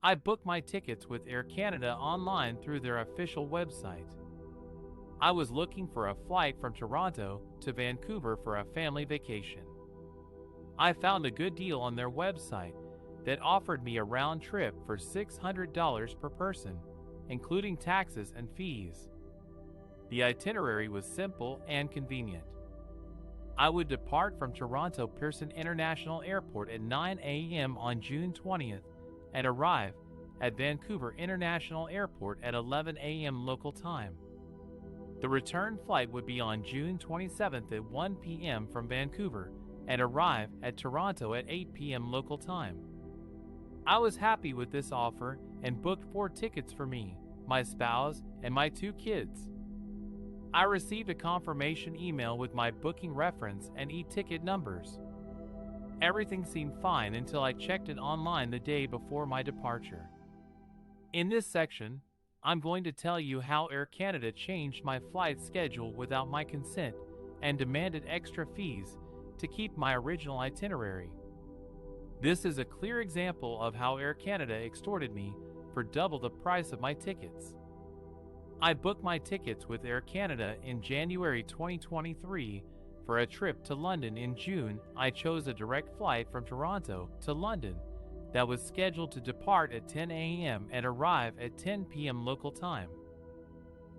I booked my tickets with Air Canada online through their official website. I was looking for a flight from Toronto to Vancouver for a family vacation. I found a good deal on their website that offered me a round trip for $600 per person, including taxes and fees. The itinerary was simple and convenient. I would depart from Toronto Pearson International Airport at 9 a.m. on June 20th and arrive at Vancouver International Airport at 11 a.m. local time. The return flight would be on June 27th at 1 p.m. from Vancouver and arrive at Toronto at 8 p.m. local time. I was happy with this offer and booked 4 tickets for me, my spouse, and my 2 kids. I received a confirmation email with my booking reference and e-ticket numbers. Everything seemed fine until I checked it online the day before my departure. In this section, I'm going to tell you how Air Canada changed my flight schedule without my consent and demanded extra fees to keep my original itinerary. This is a clear example of how Air Canada extorted me for double the price of my tickets. I booked my tickets with Air Canada in January 2023 for a trip to London in June. I chose a direct flight from Toronto to London that was scheduled to depart at 10 a.m. and arrive at 10 p.m. local time.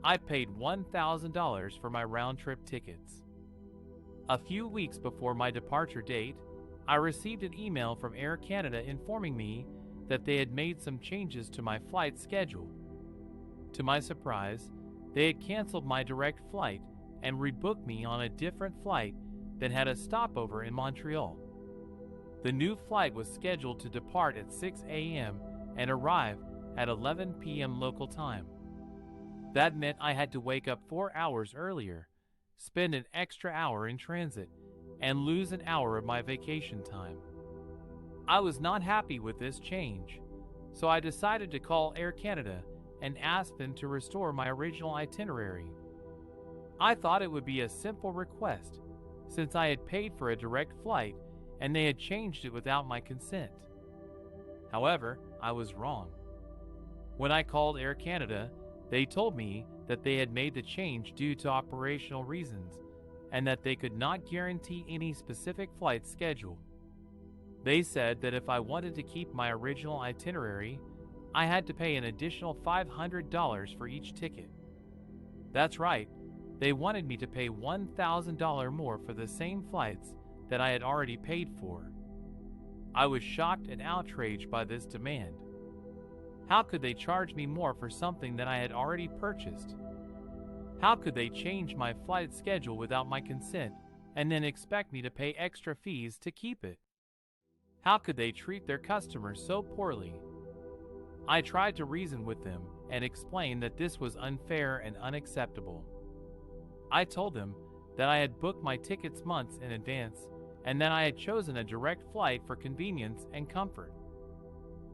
I paid $1,000 for my round-trip tickets. A few weeks before my departure date, I received an email from Air Canada informing me that they had made some changes to my flight schedule. To my surprise, they had canceled my direct flight and rebooked me on a different flight that had a stopover in Montreal. The new flight was scheduled to depart at 6 a.m. and arrive at 11 p.m. local time. That meant I had to wake up 4 hours earlier, spend an extra hour in transit, and lose an hour of my vacation time. I was not happy with this change, so I decided to call Air Canada and ask them to restore my original itinerary. I thought it would be a simple request, since I had paid for a direct flight and they had changed it without my consent. However, I was wrong. When I called Air Canada, they told me that they had made the change due to operational reasons and that they could not guarantee any specific flight schedule. They said that if I wanted to keep my original itinerary, I had to pay an additional $500 for each ticket. That's right, they wanted me to pay $1,000 more for the same flights that I had already paid for. I was shocked and outraged by this demand. How could they charge me more for something that I had already purchased? How could they change my flight schedule without my consent and then expect me to pay extra fees to keep it? How could they treat their customers so poorly? I tried to reason with them and explain that this was unfair and unacceptable. I told them that I had booked my tickets months in advance and that I had chosen a direct flight for convenience and comfort.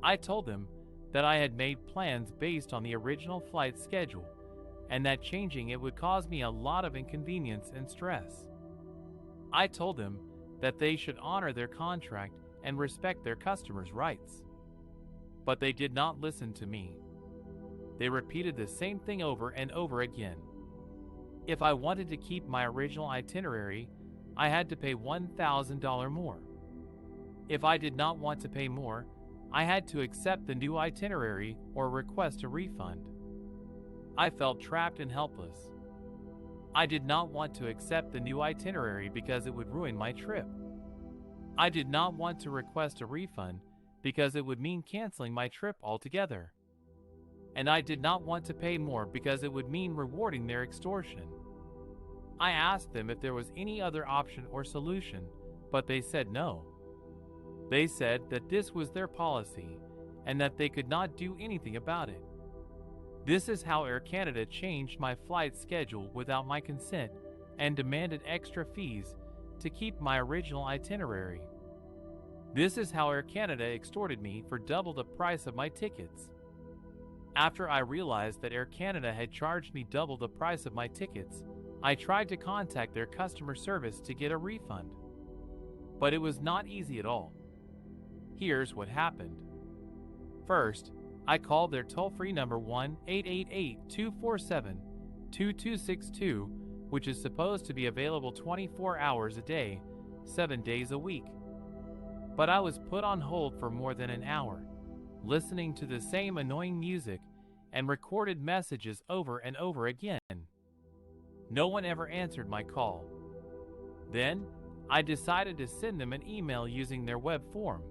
I told them that I had made plans based on the original flight schedule and that changing it would cause me a lot of inconvenience and stress. I told them that they should honor their contract and respect their customers' rights. But they did not listen to me. They repeated the same thing over and over again. If I wanted to keep my original itinerary, I had to pay $1,000 more. If I did not want to pay more, I had to accept the new itinerary or request a refund. I felt trapped and helpless. I did not want to accept the new itinerary because it would ruin my trip. I did not want to request a refund because it would mean canceling my trip altogether. And I did not want to pay more because it would mean rewarding their extortion. I asked them if there was any other option or solution, but they said no. They said that this was their policy and that they could not do anything about it. This is how Air Canada changed my flight schedule without my consent and demanded extra fees to keep my original itinerary. This is how Air Canada extorted me for double the price of my tickets. After I realized that Air Canada had charged me double the price of my tickets, I tried to contact their customer service to get a refund. But it was not easy at all. Here's what happened. First, I called their toll-free number 1-888-247-2262, which is supposed to be available 24 hours a day, 7 days a week. But I was put on hold for more than an hour, listening to the same annoying music and recorded messages over and over again. No one ever answered my call. Then, I decided to send them an email using their web form.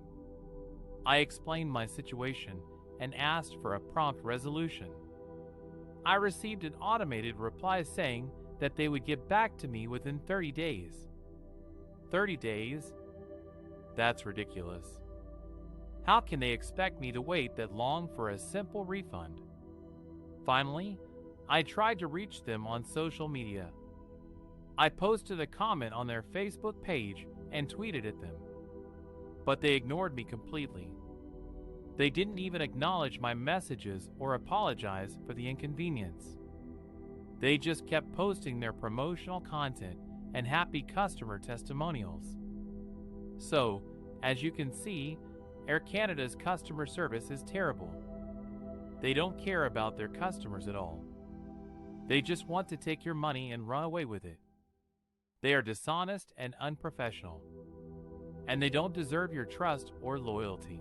I explained my situation and asked for a prompt resolution. I received an automated reply saying that they would get back to me within 30 days. 30 days? That's ridiculous. How can they expect me to wait that long for a simple refund? Finally, I tried to reach them on social media. I posted a comment on their Facebook page and tweeted at them, but they ignored me completely. They didn't even acknowledge my messages or apologize for the inconvenience. They just kept posting their promotional content and happy customer testimonials. So, as you can see, Air Canada's customer service is terrible. They don't care about their customers at all. They just want to take your money and run away with it. They are dishonest and unprofessional, and they don't deserve your trust or loyalty.